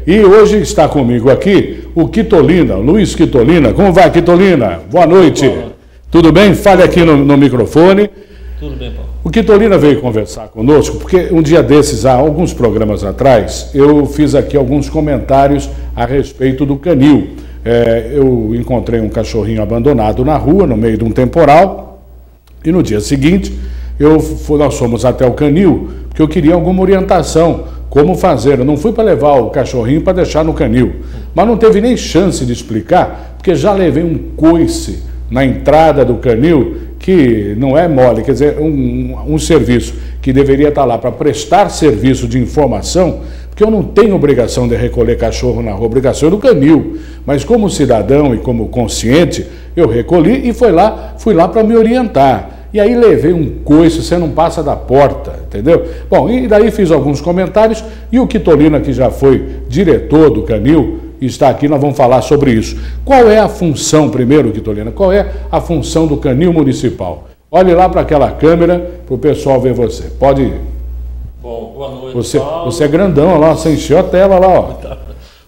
e hoje está comigo aqui o Quitolina, Luiz Quitolina. Como vai, Quitolina? Boa noite. Tudo bem? Fale aqui no microfone. Tudo bem, Paulo. O Quitolina veio conversar conosco, porque um dia desses, há alguns programas atrás, eu fiz aqui alguns comentários a respeito do canil. Eu encontrei um cachorrinho abandonado na rua, no meio de um temporal, e no dia seguinte, nós fomos até o canil, porque eu queria alguma orientação, como fazer. Eu não fui para levar o cachorrinho para deixar no canil, mas não teve nem chance de explicar, porque já levei um coice na entrada do canil, que não é mole, quer dizer, um serviço que deveria estar lá para prestar serviço de informação, porque eu não tenho obrigação de recolher cachorro na rua, obrigação é do canil, mas como cidadão e como consciente, eu recolhi e fui lá para me orientar. E aí levei um coice, você não passa da porta, entendeu? Bom, e daí fiz alguns comentários, e o Quitolina, que já foi diretor do canil, está aqui, nós vamos falar sobre isso. Qual é a função, primeiro, Quitolina, qual é a função do canil municipal? Olhe lá para aquela câmera, para o pessoal ver você. Pode ir. Bom, boa noite, Paulo. Você é grandão, lá, você encheu a tela lá, ó.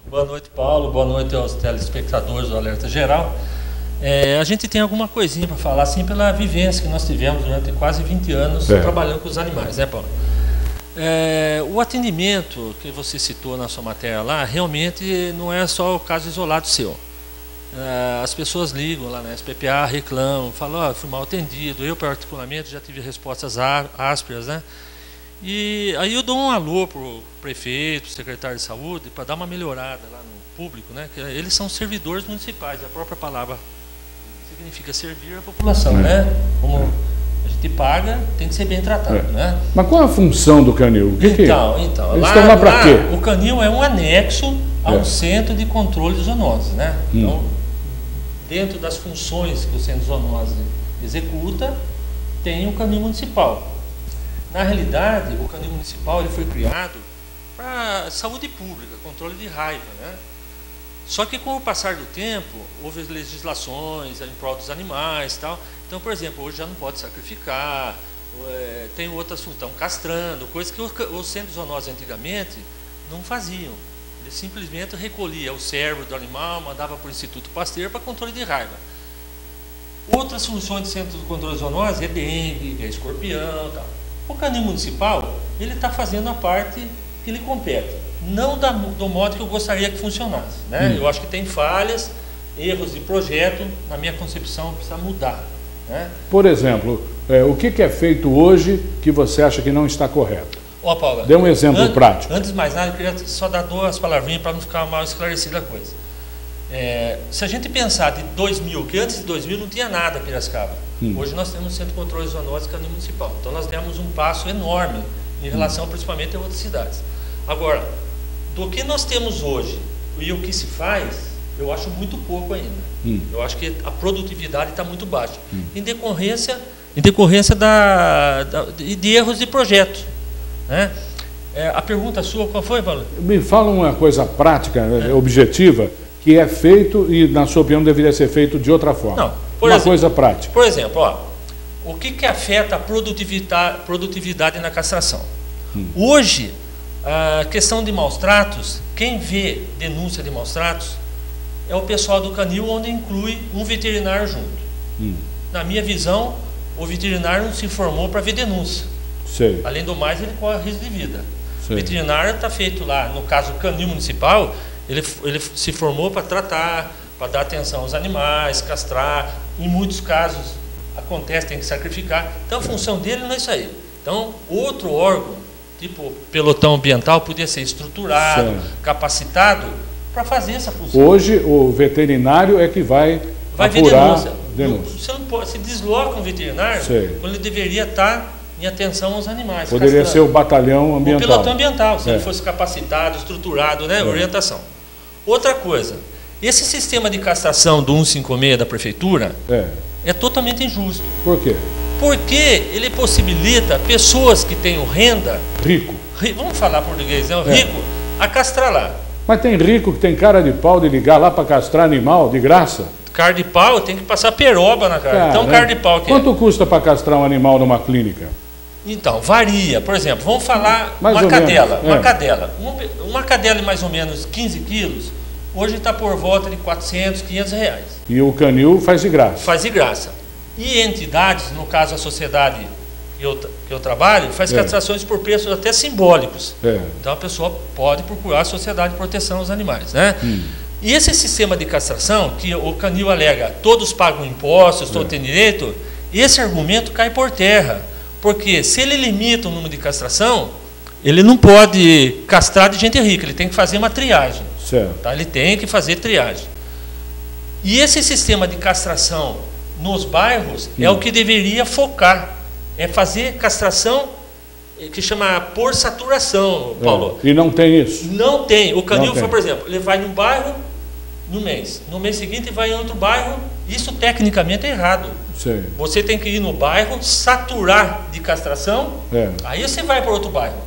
Boa noite, Paulo. Boa noite aos telespectadores do Alerta Geral. A gente tem alguma coisinha para falar, assim, pela vivência que nós tivemos durante quase 20 anos trabalhando com os animais, né, Paulo? O atendimento que você citou na sua matéria lá, realmente não é só o caso isolado seu. As pessoas ligam lá na SPPA, reclamam, falam, fui mal atendido. Eu, particularmente, já tive respostas ásperas, né? E aí eu dou um alô para o prefeito, pro secretário de saúde, para dar uma melhorada lá no público, né? Que eles são servidores municipais, a própria palavra significa servir a população, né? Como a gente paga, tem que ser bem tratado, né? Mas qual é a função do canil? O que então, eles estão lá para quê? O canil é um anexo ao Centro de Controle de Zoonoses, né? Então, dentro das funções que o Centro de Zoonoses executa, tem o canil municipal. Na realidade, o canil municipal ele foi criado para saúde pública, controle de raiva, né? Só que com o passar do tempo, houve legislações em prol dos animais e tal. Então, por exemplo, hoje já não pode sacrificar, tem outras funções, estão castrando, coisas que os centros de zoonoses antigamente não faziam. Ele simplesmente recolhia o cérebro do animal, mandava para o Instituto Pasteur para controle de raiva. Outras funções do centro de controle de zoonoses é dengue, é escorpião e tal. O canil municipal, ele está fazendo a parte que lhe compete. Não do modo que eu gostaria que funcionasse, né? Eu acho que tem falhas, erros de projeto, na minha concepção precisa mudar, né? Por exemplo, o que é feito hoje que você acha que não está correto? Paula, dê um exemplo prático. Antes de mais nada, eu queria só dar duas palavrinhas para não ficar mal esclarecida a coisa. Se a gente pensar de 2000, que antes de 2000 não tinha nada em Piracicaba. Hoje nós temos o Centro de Controle de Zoonoses canil municipal. Então nós demos um passo enorme em relação principalmente a outras cidades. Agora, do que nós temos hoje e o que se faz, eu acho muito pouco ainda. Eu acho que a produtividade está muito baixa. Em decorrência de erros de projeto, né? A pergunta sua, qual foi, Paulo? Me fala uma coisa prática, objetiva, que é feito e, na sua opinião, deveria ser feito de outra forma. Não, coisa prática. Por exemplo, o que afeta a produtividade na castração? Hoje, a questão de maus tratos, quem vê denúncia de maus tratos é o pessoal do canil, onde inclui um veterinário junto. Na minha visão, o veterinário não se formou para ver denúncia. Sei. Além do mais, ele corre risco de vida. Sei. O veterinário está feito lá, no caso do canil municipal, ele se formou para tratar, para dar atenção aos animais, castrar. Em muitos casos acontece, tem que sacrificar. Então a função dele não é isso aí. Então outro órgão, tipo pelotão ambiental, podia ser estruturado, capacitado para fazer essa função. Hoje o veterinário é que vai apurar denúncia. Você não pode, se desloca um veterinário quando ele deveria estar em atenção aos animais. Poderia ser o batalhão ambiental. O pelotão ambiental, se ele fosse capacitado, estruturado, né? Orientação. Outra coisa, esse sistema de castração do 156 da prefeitura é totalmente injusto. Por quê? Porque ele possibilita pessoas que tenham renda... vamos falar português, né? Rico, a castrar lá. Mas tem rico que tem cara de pau de ligar lá para castrar animal de graça? Cara de pau, tem que passar peroba na cara. Então, cara de pau... Quanto custa para castrar um animal numa clínica? Então, varia. Por exemplo, vamos falar Mais uma ou cadela. menos, Uma cadela. Uma cadela de mais ou menos 15 quilos, hoje está por volta de 400, 500 reais. E o canil faz de graça. Faz de graça. E entidades, no caso a sociedade que eu trabalho, faz castrações por preços até simbólicos. Então a pessoa pode procurar a Sociedade de Proteção aos Animais, né? E esse sistema de castração, que o canil alega, todos pagam impostos, todos têm direito, esse argumento cai por terra. Porque se ele limita o número de castração, ele não pode castrar de gente rica, ele tem que fazer uma triagem. Certo. Tá? Ele tem que fazer triagem. E esse sistema de castração nos bairros é o que deveria focar. É fazer castração que chama por saturação, Paulo. E não tem isso? Não tem. O canil foi, por exemplo, ele vai num bairro no mês seguinte vai em outro bairro. Isso tecnicamente é errado. Sim. Você tem que ir no bairro, saturar de castração, aí você vai para outro bairro.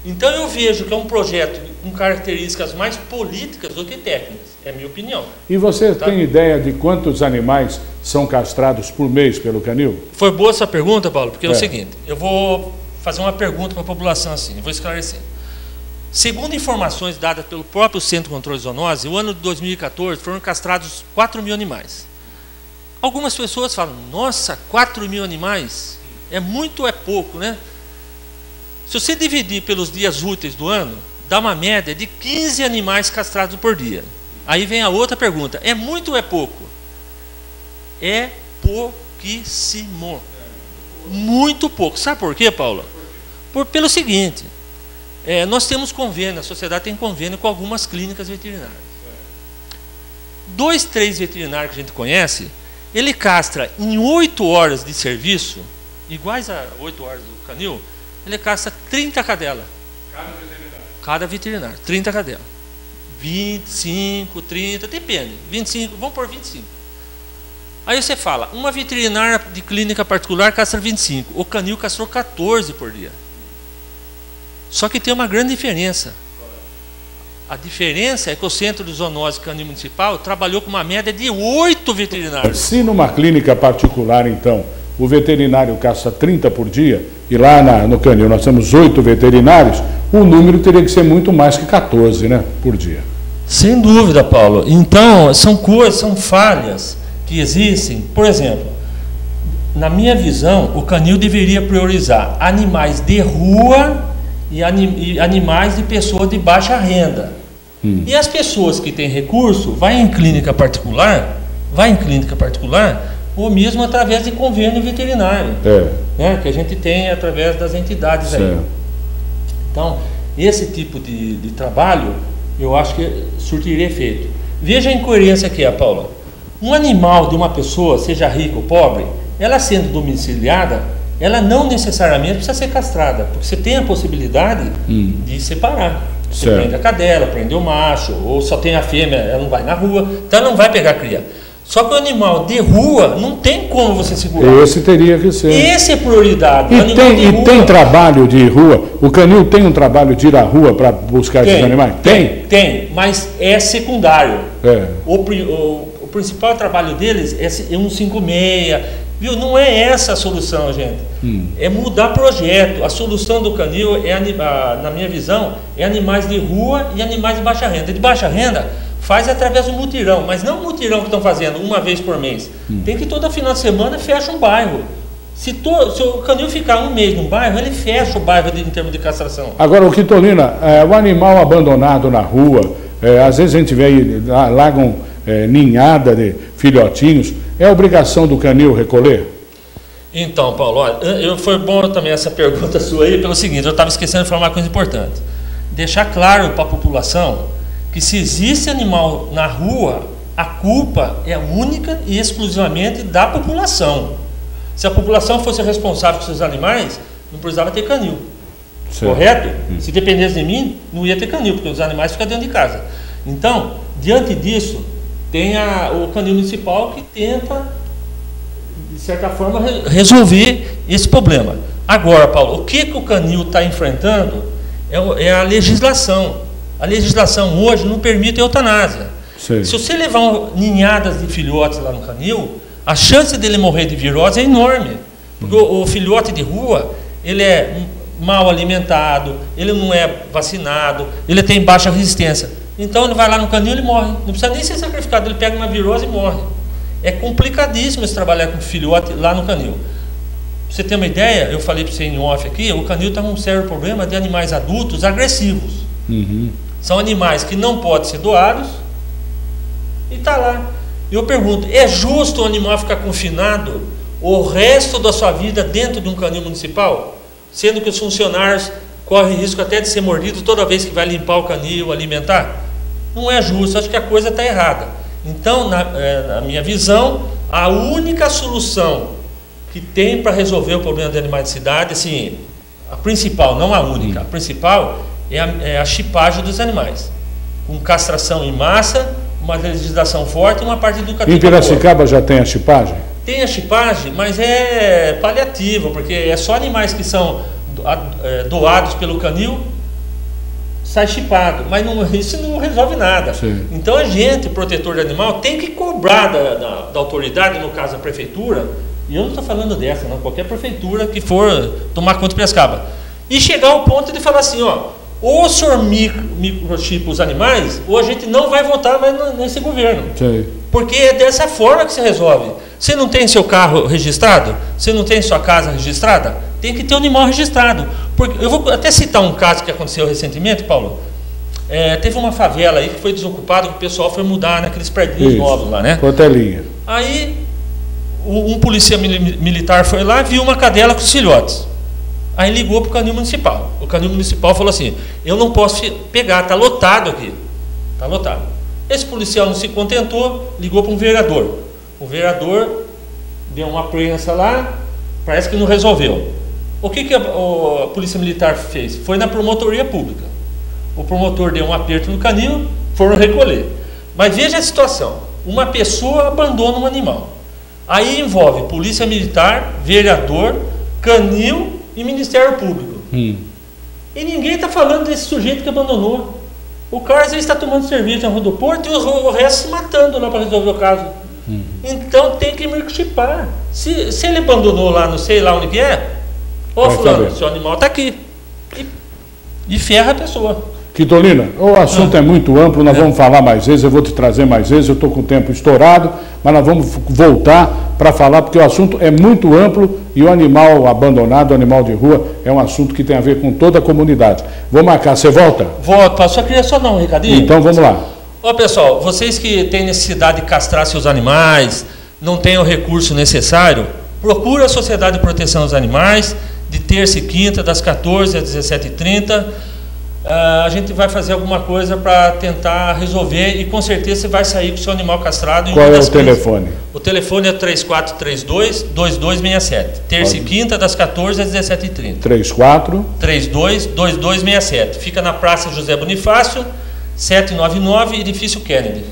Então eu vejo que é um projeto com características mais políticas do que técnicas, é a minha opinião. E você tem ideia de quantos animais são castrados por mês pelo canil? Foi boa essa pergunta, Paulo, porque é o seguinte, eu vou fazer uma pergunta para a população assim, eu vou esclarecer. Segundo informações dadas pelo próprio Centro de Controle de Zoonose, o ano de 2014 foram castrados 4 mil animais. Algumas pessoas falam, nossa, 4 mil animais, é muito ou é pouco, né? Se você dividir pelos dias úteis do ano, dá uma média de 15 animais castrados por dia. Aí vem a outra pergunta, é muito ou é pouco? É pouquíssimo. Muito pouco. Sabe por quê, Paulo? Pelo seguinte, nós temos convênio, a sociedade tem convênio com algumas clínicas veterinárias. 2, 3 veterinários que a gente conhece, ele castra em 8 horas de serviço, iguais a 8 horas do canil, ele castra 30 cadelas. Cada veterinário, 30 cadelas. 25, 30, depende. 25, vamos por 25. Aí você fala, uma veterinária de clínica particular castra 25, o canil castrou 14 por dia. Só que tem uma grande diferença. A diferença é que o Centro de Zoonose Canil Municipal trabalhou com uma média de 8 veterinários. Se numa clínica particular, então, o veterinário castra 30 por dia, e lá no canil nós temos 8 veterinários, o número teria que ser muito mais que 14, né, por dia. Sem dúvida, Paulo. Então, são coisas, são falhas que existem. Por exemplo, na minha visão, o canil deveria priorizar animais de rua e animais de pessoas de baixa renda. E as pessoas que têm recurso, vai em clínica particular, ou mesmo através de convênio veterinário, né, que a gente tem através das entidades aí. Então, esse tipo de trabalho, eu acho que surtiria efeito. Veja a incoerência que é, Paula. Um animal de uma pessoa, seja rica ou pobre, ela sendo domiciliada, ela não necessariamente precisa ser castrada, porque você tem a possibilidade de separar. Você prende a cadela, prende o macho, ou só tem a fêmea, ela não vai na rua, então ela não vai pegar cria. Só que o animal de rua, não tem como você segurar. Esse teria que ser. Esse é prioridade. E tem trabalho de rua? O canil tem um trabalho de ir à rua para buscar esses animais? Tem, mas é secundário. O principal trabalho deles é 156. Viu? Não é essa a solução, gente. É mudar projeto. A solução do canil, na minha visão, é animais de rua e animais de baixa renda. De baixa renda, faz através do mutirão, mas não o mutirão que estão fazendo uma vez por mês. Tem que todo final de semana fecha um bairro. Se o canil ficar um mês num bairro, ele fecha o bairro em termos de castração. Agora, o Quitolina, o animal abandonado na rua, às vezes a gente vê aí, largam ninhada de filhotinhos, é obrigação do canil recolher? Então, Paulo, olha, foi bom também essa pergunta sua aí, pelo seguinte, eu estava esquecendo de falar uma coisa importante. Deixar claro para a população que se existe animal na rua, a culpa é única e exclusivamente da população. Se a população fosse responsável por seus animais, não precisava ter canil. Certo. Correto? Se dependesse de mim, não ia ter canil, porque os animais ficam dentro de casa. Então, diante disso, tem o canil municipal que tenta, de certa forma, resolver esse problema. Agora, Paulo, o que o canil está enfrentando é a legislação. A legislação hoje não permite eutanásia. Sim. Se você levar ninhadas de filhotes lá no canil, a chance dele morrer de virose é enorme. Porque o filhote de rua, ele é mal alimentado, ele não é vacinado, ele tem baixa resistência. Então ele vai lá no canil e ele morre. Não precisa nem ser sacrificado, ele pega uma virose e morre. É complicadíssimo esse trabalhar com filhote lá no canil. Pra você ter uma ideia, eu falei para você em off aqui, o canil está com um sério problema de animais adultos agressivos. São animais que não podem ser doados e está lá. Eu pergunto, é justo o animal ficar confinado o resto da sua vida dentro de um canil municipal? Sendo que os funcionários correm risco até de ser mordidos toda vez que vai limpar o canil, alimentar? Não é justo, acho que a coisa está errada. Então, na minha visão, a única solução que tem para resolver o problema de animais de cidade, assim, a principal, não a única, a principal é a chipagem dos animais, com castração em massa, uma legislação forte e uma parte educativa. Em Piracicaba já tem a chipagem? Tem a chipagem, mas é paliativa, porque é só animais que são doados pelo canil, sai chipado, mas isso não resolve nada. Sim. Então a gente, protetor de animal, tem que cobrar da autoridade, no caso a prefeitura, e eu não estou falando dessa, não, qualquer prefeitura que for tomar conta de Piracicaba, e chegar ao ponto de falar assim, ó, ou o senhor microchipa os animais, ou a gente não vai votar mais nesse governo. Sim. Porque é dessa forma que se resolve. Você não tem seu carro registrado? Você não tem sua casa registrada? Tem que ter um animal registrado. Porque eu vou até citar um caso que aconteceu recentemente, Paulo. Teve uma favela aí que foi desocupada, que o pessoal foi mudar naqueles prédios novos lá, né? Portelinha. Aí um polícia militar foi lá e viu uma cadela com os filhotes. Aí ligou para o canil municipal. O canil municipal falou assim, eu não posso pegar, está lotado aqui. Está lotado. Esse policial não se contentou, ligou para um vereador. O vereador deu uma prensa lá, parece que não resolveu. O que a polícia militar fez? Foi na promotoria pública. O promotor deu um aperto no canil, foram recolher. Mas veja a situação, uma pessoa abandona um animal. Aí envolve polícia militar, vereador, canil e Ministério Público. E ninguém está falando desse sujeito que abandonou. O cara às vezes está tomando serviço na rodoporto e o resto se matando lá para resolver o caso. Então tem que microchipar. Se ele abandonou lá, não sei lá onde que é, fulano, seu animal está aqui. E ferra a pessoa. Quitolina, o assunto é muito amplo, nós vamos falar mais vezes, eu vou te trazer mais vezes, eu estou com o tempo estourado, mas nós vamos voltar para falar, porque o assunto é muito amplo e o animal abandonado, o animal de rua, é um assunto que tem a ver com toda a comunidade. Vou marcar, você volta? Volto, só queria só dar um recadinho. Então vamos lá. Pessoal, vocês que têm necessidade de castrar seus animais, não têm o recurso necessário, procura a Sociedade de Proteção dos Animais, de terça e quinta, das 14 às 17h30, a gente vai fazer alguma coisa para tentar resolver e com certeza você vai sair com o seu animal castrado. Qual é o telefone? O telefone é 3432-2267. Terça e quinta, das 14 às 17h30. 32-2267. Fica na Praça José Bonifácio, 799, Edifício Kennedy.